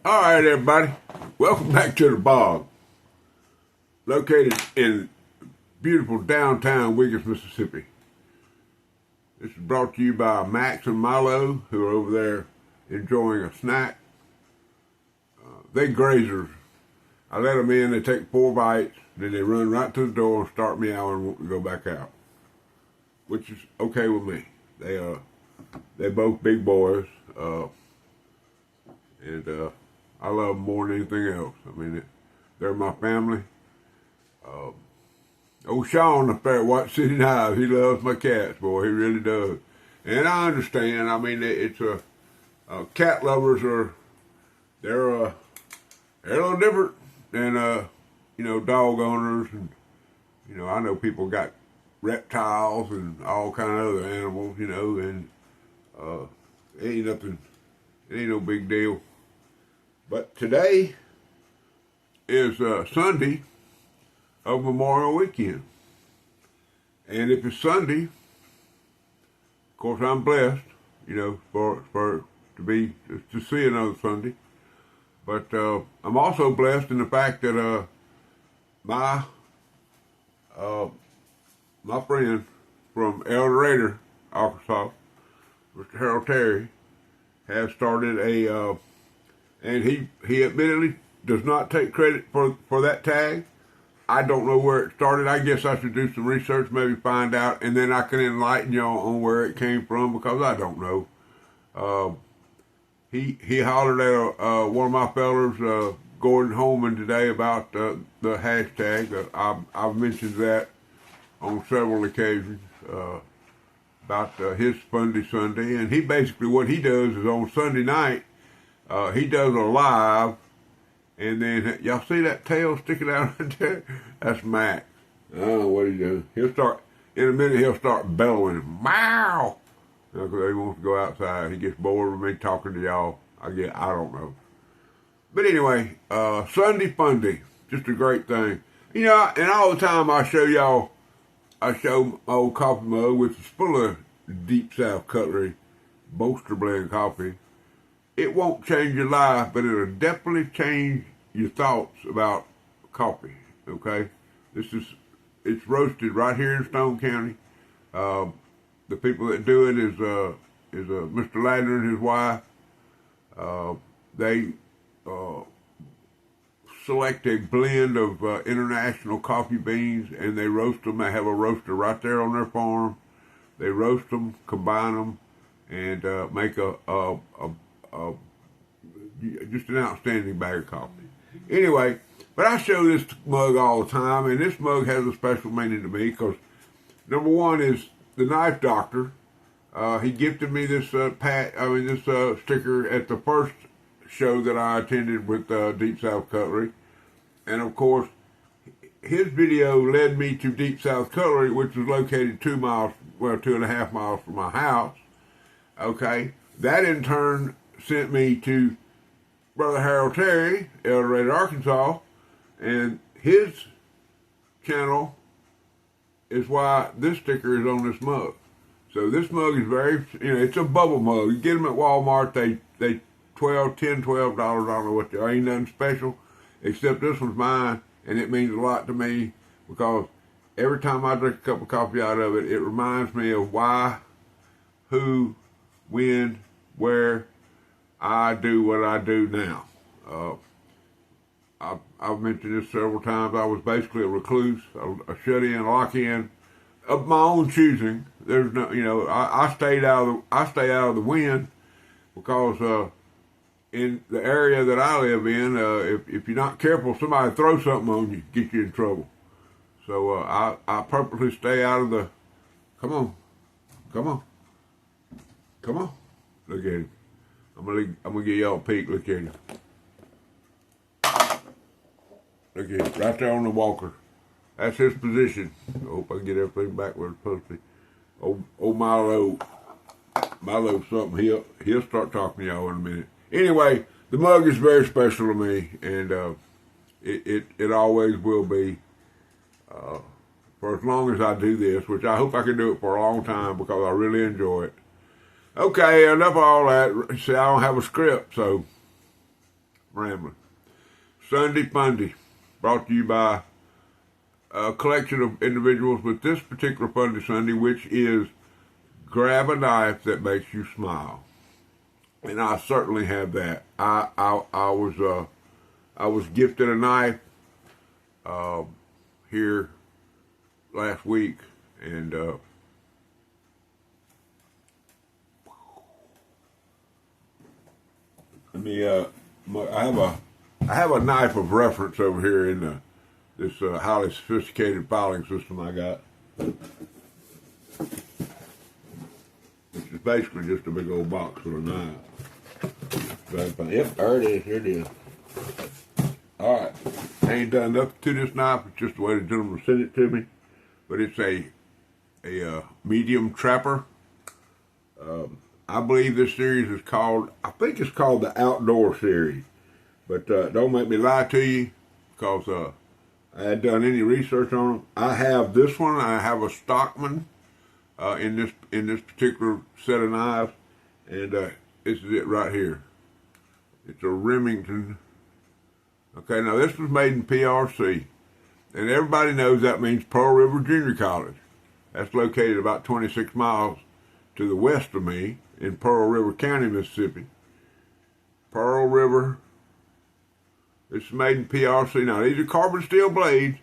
All right, everybody. Welcome back to the bog, located in beautiful downtown Wiggins, Mississippi. This is brought to you by Max and Milo, who are over there enjoying a snack. They grazers. I let them in, they take 4 bites, then they run right to the door and start meowing and want to go back out, which is okay with me. They're both big boys, and I love them more than anything else. I mean, they're my family. Old Sean up there at White City Knives, he loves my cats, boy, he really does. And I understand. I mean, it's cat lovers they're a little different than dog owners, and I know people got reptiles and all kind of other animals, and it ain't no big deal. But today is Sunday of Memorial Weekend. And if it's Sunday, of course I'm blessed, to see another Sunday. But I'm also blessed in the fact that my friend from El Dorado, Arkansas, Mr. Harold Terry, has started and he admittedly does not take credit for that tag. I don't know where it started. I guess I should do some research, maybe find out, and then I can enlighten y'all on where it came from, because I don't know. He hollered at one of my fellows, Gordon Holman, today about the hashtag. I've mentioned that on several occasions about his Fundy Sunday, and he basically, what he does is on Sunday night, he does a live, and then y'all see that tail sticking out right there? That's Max. I don't know what he does. In a minute he'll start bellowing, meow, because he wants to go outside. He gets bored with me talking to y'all. I don't know. But anyway, Sunday Fundy, just a great thing. And all the time I show my old coffee mug, which is full of Deep South Cutlery, Bolster blend coffee. It won't change your life, but it'll definitely change your thoughts about coffee, okay? It's roasted right here in Stone County. The people that do it is Mr. Ladner and his wife. They select a blend of international coffee beans, and they roast them. They have a roaster right there on their farm. They roast them, combine them, and make just an outstanding bag of coffee. Anyway, but I show this mug all the time, and this mug has a special meaning to me because, number one, is the Knife Doctor. He gifted me this sticker at the first show that I attended with Deep South Cutlery, and of course, his video led me to Deep South Cutlery, which is located 2.5 miles from my house. Okay, that in turn sent me to Brother Harold Terry, El Dorado, Arkansas, and his channel is why this sticker is on this mug. So this mug is very, it's a bubble mug. You get them at Walmart, they $12, $10, $12, I don't know what they are. Ain't nothing special, except this one's mine, and it means a lot to me because every time I drink a cup of coffee out of it, it reminds me of why, who, when, where I do what I do now. I've mentioned this several times. I was basically a recluse, a shut-in, lock-in of my own choosing. There's no, I stay out of the wind because in the area that I live in, if you're not careful, somebody throw something on you, get you in trouble. So I purposely stay out of the. Come on, look at him. I'm gonna give y'all a peek. Look at him. Look at him, right there on the walker. That's his position. I hope I can get everything back where it's supposed to be. Old Milo's something. He'll start talking to y'all in a minute. Anyway, the mug is very special to me, and it always will be for as long as I do this, which I hope I can do it for a long time because I really enjoy it. Okay, enough of all that. See, I don't have a script, so rambling. Sunday Funday, brought to you by a collection of individuals with this particular Funday Sunday, which is grab a knife that makes you smile. And I certainly have that. I was gifted a knife here last week, and I have a knife of reference over here in this highly sophisticated filing system I got, which is basically just a big old box with a knife. Yep, there it is. Here it is. All right, I ain't done nothing to this knife. It's just the way the gentleman sent it to me. But it's a medium trapper. I believe this series is called, I think it's called the Outdoor Series. But don't make me lie to you, because I hadn't done any research on them. I have this one. I have a Stockman in this particular set of knives, and this is it right here. It's a Remington. Okay, now this was made in PRC, and everybody knows that means Pearl River Junior College. That's located about 26 miles to the west of me in Pearl River County, Mississippi. Pearl River. It's made in PRC. Now, these are carbon steel blades,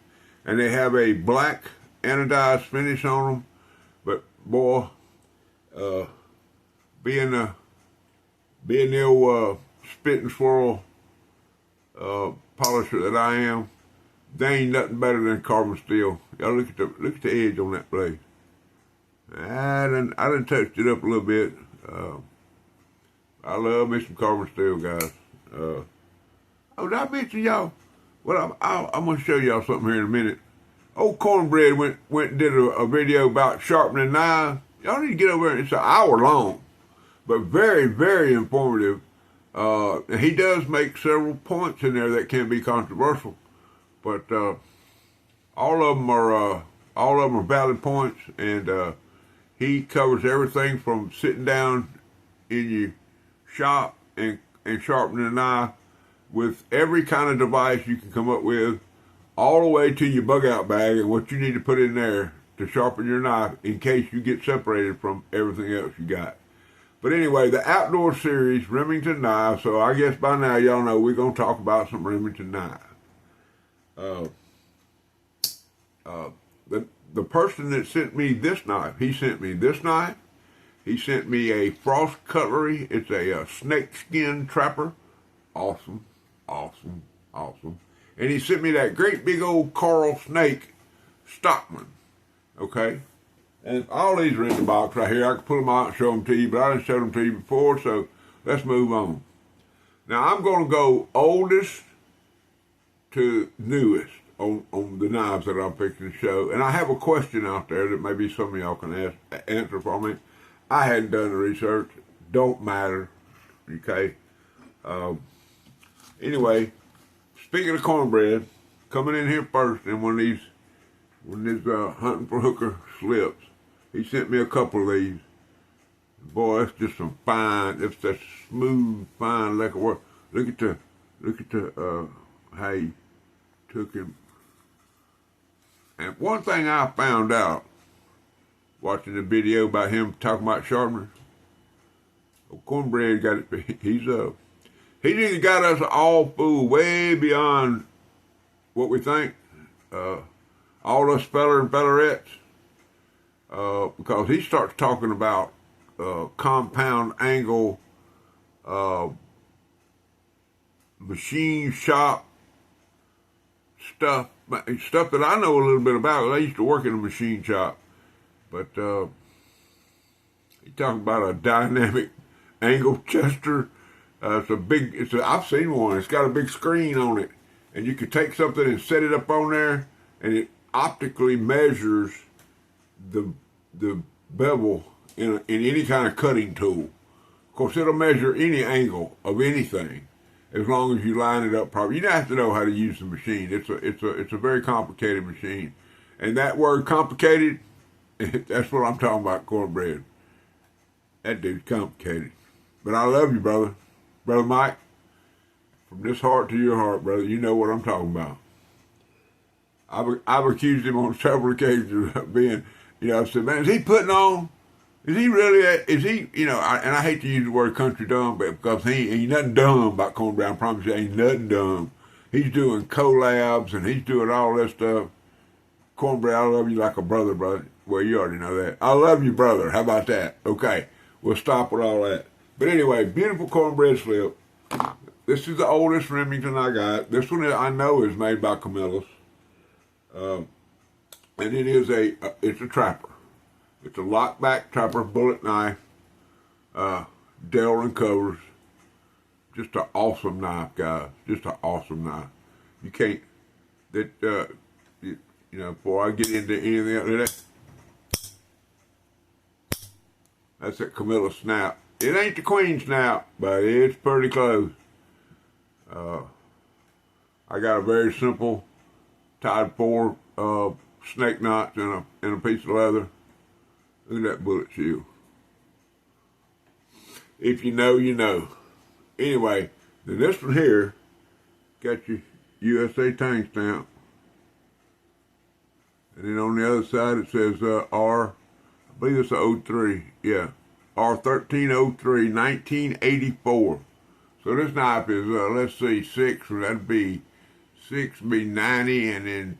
and they have a black anodized finish on them. But, boy, being the old spit and swirl polisher that I am, they ain't nothing better than carbon steel. Y'all look at the edge on that blade. I done touched it up a little bit. I love me some carbon steel, guys. Oh, did I mention y'all? Well, I'm going to show y'all something here in a minute. Old Cornbread went and did a video about sharpening knives. Y'all need to get over there. It's an hour long, but very, very informative. He does make several points in there that can be controversial, but all of them are valid points, and he covers everything from sitting down in your shop and sharpening a knife with every kind of device you can come up with, all the way to your bug out bag and what you need to put in there to sharpen your knife in case you get separated from everything else you got. But anyway, the Outdoor Series, Remington knives. So I guess by now y'all know we're going to talk about some Remington knives. The person that sent me this knife, he sent me this knife. He sent me a Frost Cutlery. It's a snake skin trapper. Awesome, awesome, awesome. And he sent me that great big old coral snake Stockman. Okay? And all these are in the box right here. I can pull them out and show them to you, but I didn't show them to you before, so let's move on. Now, I'm going to go oldest to newest on the knives that I'm fixing to show. And I have a question out there that maybe some of y'all can answer for me. I hadn't done the research. Don't matter. Okay? Anyway, speaking of Cornbread, coming in here first in one of these hunting for hooker slips, he sent me a couple of these. Boy, that's just some fine, it's that smooth, fine lacquer work. Look at the how he took him. And one thing I found out watching the video about him talking about sharpeners, Cornbread got it. He's either got us all fooled way beyond what we think. All us feller and fellerettes, because he starts talking about compound angle, machine shop stuff that I know a little bit about. I used to work in a machine shop, but he talking about a dynamic angle tester. I've seen one. It's got a big screen on it, and you could take something and set it up on there, and it optically measures the bevel in any kind of cutting tool. Of course, it'll measure any angle of anything as long as you line it up properly. You don't have to know how to use the machine. It's a very complicated machine, and that word complicated, that's what I'm talking about, Cornbread. That dude's complicated. But I love you, brother. Brother Mike, from this heart to your heart, brother, you know what I'm talking about. I've accused him on several occasions of being, I said, man, is he putting on? Is he really, is he, and I hate to use the word country dumb, but because he ain't nothing dumb about cornbread. I promise you, ain't nothing dumb. He's doing collabs and he's doing all that stuff. Cornbread, I love you like a brother, brother. Well, you already know that. I love you, brother. How about that? Okay, we'll stop with all that. But anyway, beautiful cornbread slip. This is the oldest Remington I got. This one I know is made by Camillus. And it is it's a trapper. It's a lockback trapper, bullet knife, Delrin covers. Just an awesome knife, guys. Just an awesome knife. You can't, before I get into anything else, that's that Camillus snap. It ain't the Queen snap, but it's pretty close. I got a very simple tied 4 snake knots in a piece of leather. Look at that bullet shield. If you know, you know. Anyway, then this one here got your USA tank stamp. And then on the other side it says R, I believe it's a 03. Yeah, R1303, 1984. So this knife is, let's see, 6, that'd be 90, and then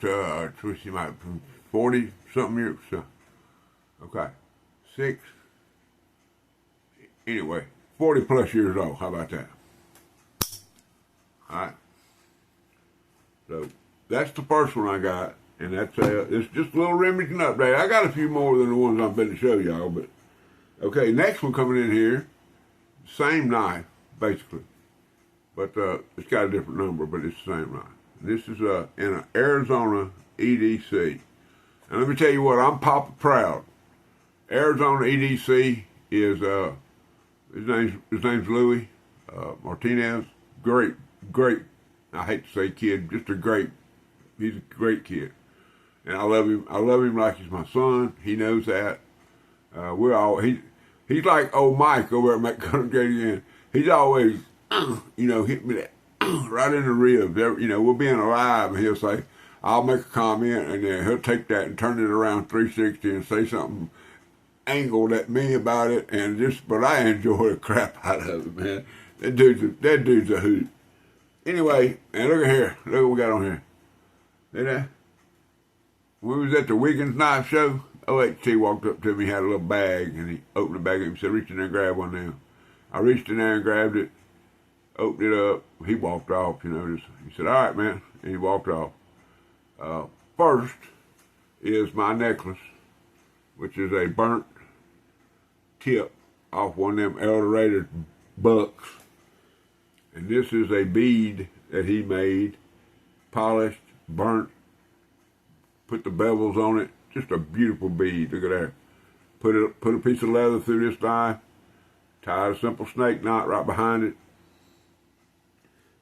40 something years. So, okay, 6. Anyway, 40 plus years old. How about that? All right. So that's the first one I got, and that's it's just a little Remington update. I got a few more than the ones I'm going to show y'all, but okay. Next one coming in here, same knife basically, but it's got a different number, but it's the same knife. This is in an Arizona EDC. And let me tell you what, I'm Papa proud. Arizona EDC is his name's Louis Martinez. Great. I hate to say kid, he's a great kid, and I love him. I love him like he's my son. He knows that. He's like old Mike over at McConaughey. He's always hit me that right in the ribs. We'll be in a live, and he'll say, I'll make a comment, and then he'll take that and turn it around 360 and say something angled at me about it, but I enjoy the crap out of it, man. That dude's a hoot. Anyway, and look at here. Look what we got on here. See that? When we was at the Wiggins Knife Show, OHT walked up to me, had a little bag, and he opened the bag and said, reach in there and grab one now. I reached in there and grabbed it, opened it up. He walked off, he said, all right, man, and he walked off. First is my necklace, which is a burnt tip off one of them Eldorado bucks. And this is a bead that he made, polished, burnt, put the bevels on it. Just a beautiful bead. Look at that. Put a piece of leather through this knife, tied a simple snake knot right behind it.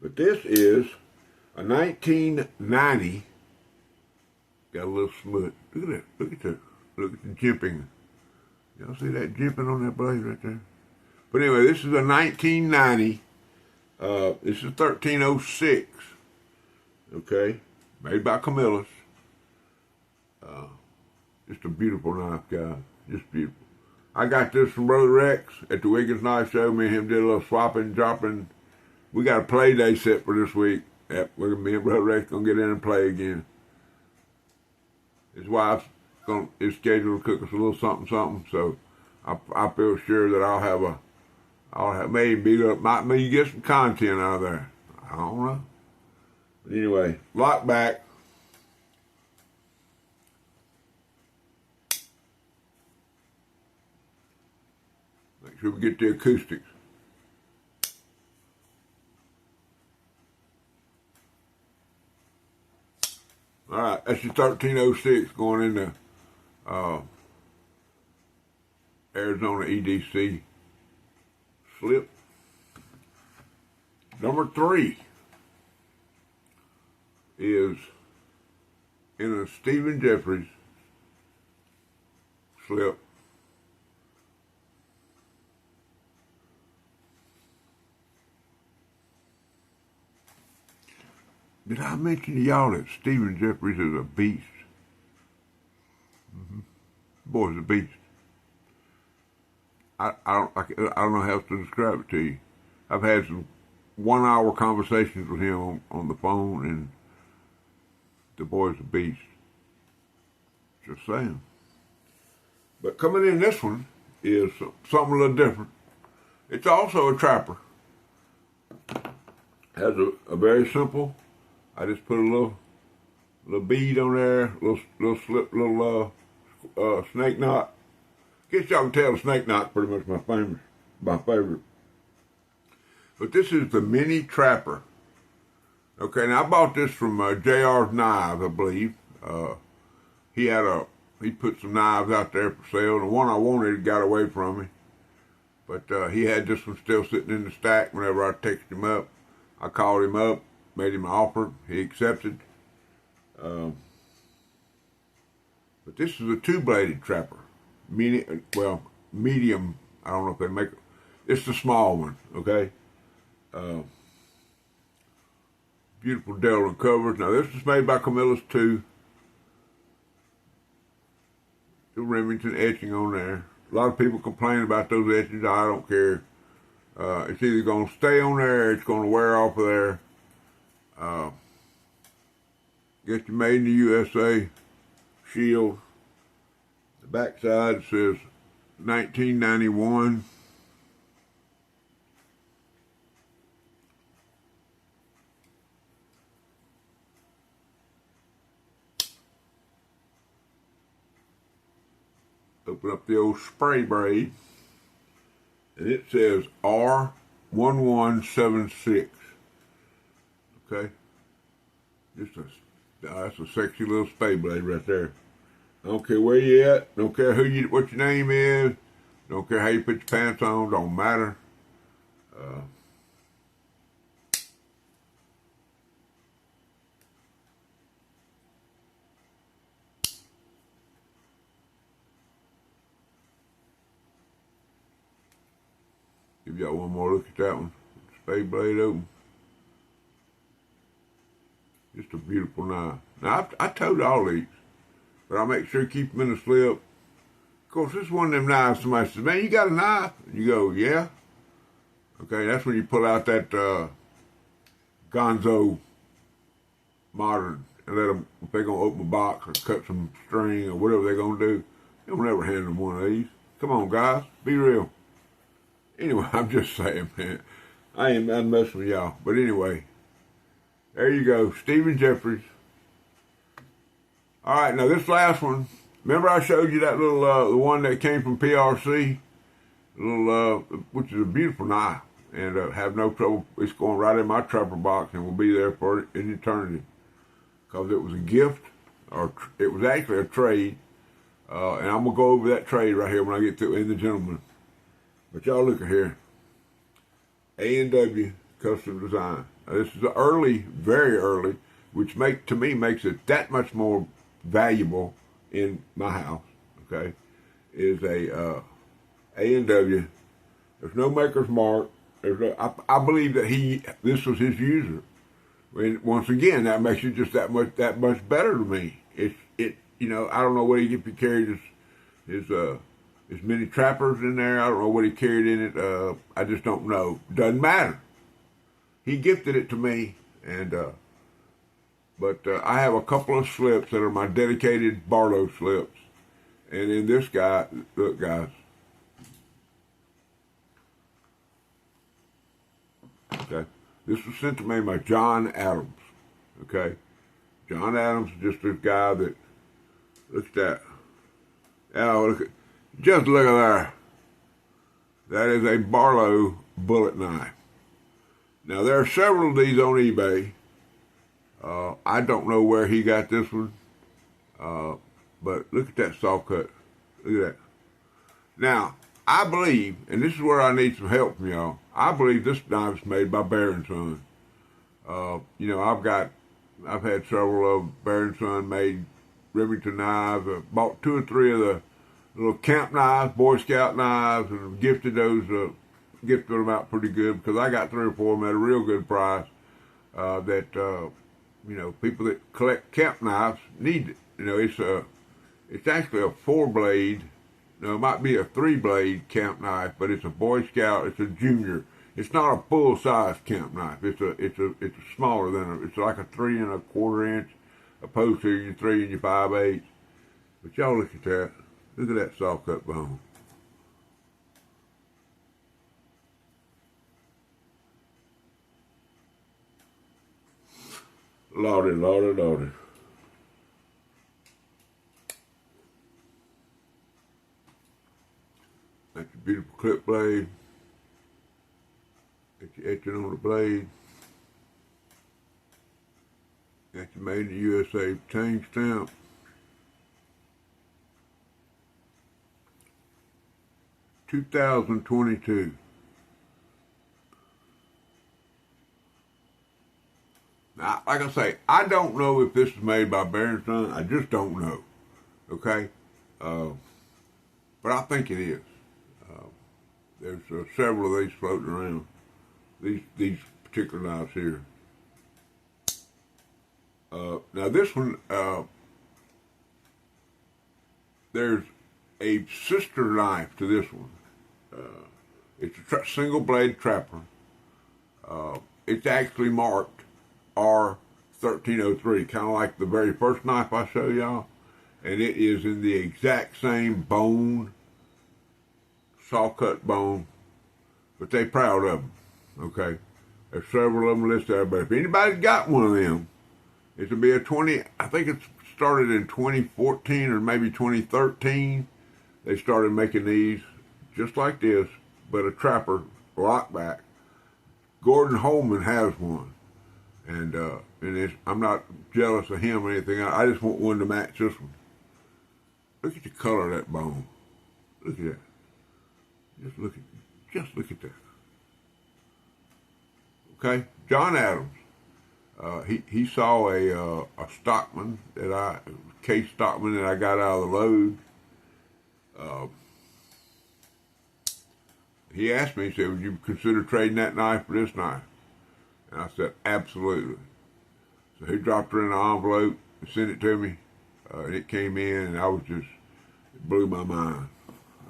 But this is a 1990. Got a little smut. Look at that. Look at the jimping. Y'all see that jimping on that blade right there? But anyway, this is a 1990. This is 1306. Okay, made by Camillus. Just a beautiful knife, guys. Just beautiful. I got this from Brother Rex at the Wiggins Knife Show. Me and him did a little swapping, dropping. We got a play day set for this week. Me and Brother Rex gonna get in and play again. His wife's is scheduled to cook us a little something. So I feel sure that I'll have maybe beat up, maybe get some content out of there. I don't know. But anyway, lock back. Make sure we get the acoustics. All right, that's your 1306 going into Arizona EDC slip. Number 3 is in a Stephen Jeffries slip. Did I mention to y'all that Stephen Jeffries is a beast? Boy's a beast. I don't know how else to describe it to you. I've had some 1 hour conversations with him on the phone, and the boy's a beast. Just saying. But coming in this one is something a little different. It's also a trapper. Has a very simple. I just put a little bead on there, little slip, snake knot. Guess y'all can tell the snake knot's pretty much my favorite. But this is the mini trapper. Okay, now I bought this from JR's Knives, I believe. He put some knives out there for sale. The one I wanted got away from me. But he had this one still sitting in the stack whenever I texted him up. I called him up, made him an offer. He accepted. But this is a two-bladed trapper. Medium. I don't know if they make it. It's the small one, okay? Beautiful Delrin covers. Now, this is made by Camilla's too. The Remington etching on there. A lot of people complain about those etchings. I don't care. It's either going to stay on there or it's going to wear off of there. Get your Made in the USA shield. The back side says 1991. Open up the old spray braid, and it says R1176. Okay, that's a sexy little spray blade right there. I don't care where you at, don't care what your name is, don't care how you put your pants on, don't matter. Give y'all one more look at that one. Spade blade open. Just a beautiful knife. Now, I told all these, but I make sure to keep them in the slip. Of course, this is one of them knives somebody says, man, you got a knife? And you go, yeah. Okay, that's when you pull out that Gonzo Modern and let them, if they're going to open a box or cut some string or whatever they're going to do, they'll never hand them one of these. Come on, guys, be real. Anyway, I'm just saying, man. I'm messing with y'all. But anyway, there you go. Stephen Jeffries. All right, now this last one. Remember I showed you that little, the one that came from PRC? Which is a beautiful knife. And have no trouble. It's going right in my trapper box and will be there for an eternity. Because it was a gift, or it was actually a trade. And I'm going to go over that trade right here when I get to in the gentleman. But y'all look at here. A&W Custom Design. Now this is early, very early, which to me makes it that much more valuable in my house. Okay, is a A&W. There's no maker's mark. I believe that this was his user. And once again, that makes it just that much better to me. I don't know what if he carried his many trappers in there. I don't know what he carried in it. I just don't know. Doesn't matter. He gifted it to me, and but I have a couple of slips that are my dedicated Barlow slips. And in this guy, look, guys. Okay, this was sent to me by John Adams. Okay, John Adams is just this guy that. Look at that. Oh, just look at there. That is a Barlow bullet knife. Now, there are several of these on eBay. I don't know where he got this one. But look at that saw cut. Look at that. Now, I believe, and this is where I need some help from y'all, I believe this knife is made by Bear & Son. I've had several of Bear & Son made Remington knives. I bought 2 or 3 of the little camp knives, Boy Scout knives, and gifted them out pretty good because I got 3 or 4 of them at a real good price. you know, people that collect camp knives need it. You know, it's actually a 4-blade. No, it might be a 3-blade camp knife, but it's a Boy Scout. It's a junior. It's not a full-size camp knife. It's smaller than it's like a 3¼ inch, opposed to your 3 and your 5/8. But y'all look at that. Look at that saw cut bone. Lordy, lordy, lordy. That's a beautiful clip blade. Got your etching on the blade. Got your made in the USA chain stamp. (2022). Now, like I say, I don't know if this is made by Bear & Son. I just don't know. Okay? But I think it is. There's several of these floating around. These particular knives here. Now this one, there's a sister knife to this one. It's a single blade trapper. It's actually marked R1303, kind of like the very first knife I showed y'all. And it is in the exact same bone, saw cut bone, but they proud of them, okay? There's several of them listed there, but if anybody's got one of them, it will be a 20, I think it started in 2014 or maybe 2013. They started making these just like this, but a trapper lockback. Gordon Holman has one. And I'm not jealous of him or anything. I just want one to match this one. Look at the color of that bone. Look at that. Just look at that. Okay, John Adams. He saw a Stockman case Stockman that I got out of the load. He asked me, he said, would you consider trading that knife for this knife? And I said, absolutely. So he dropped her in an envelope and sent it to me. And it came in, and it blew my mind.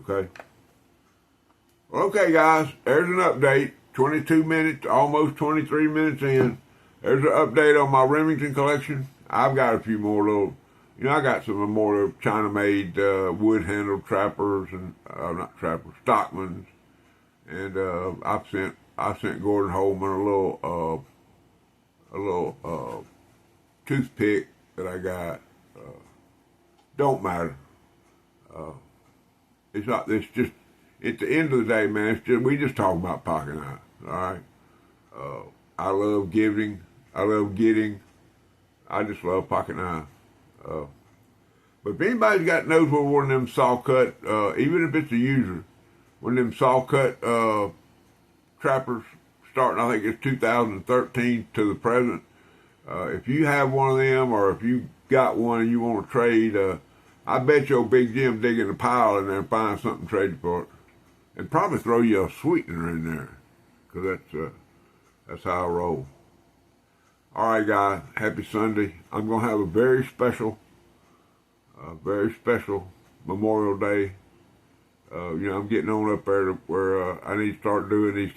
Okay? Well, okay, guys, there's an update. 22 minutes, almost 23 minutes in. There's an update on my Remington collection. I've got a few more little, I got some more China-made wood-handled trappers and, not trappers, Stockmans. And I sent Gordon Holman a little toothpick that I got. Don't matter. It's not. It's just at the end of the day, man. We just talk about pocket knives. All right. I love giving. I love getting. I just love pocket knives. But if anybody's knows what one of them saw cut, even if it's a user, one of them saw cut trappers starting, I think it's 2013 to the present. If you have one of them, or if you got one and you want to trade, I bet your Big Jim digging a pile in there and find something to trade for it, and probably throw you a sweetener in there, because that's how I roll. All right, guys, happy Sunday. I'm gonna have a very special Memorial Day. I'm getting on up there to where I need to start doing these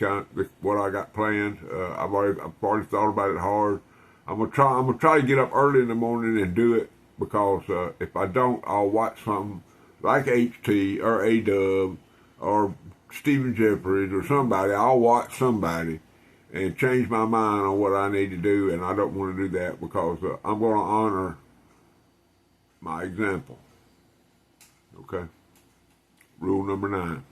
what I got planned. I've already thought about it hard. I'm gonna try to get up early in the morning and do it, because if I don't, I'll watch something like HT or A-Dub or Stephen Jeffries or somebody. I'll watch somebody and change my mind on what I need to do, and I don't want to do that, because I'm going to honor my example. Okay? Rule number 9.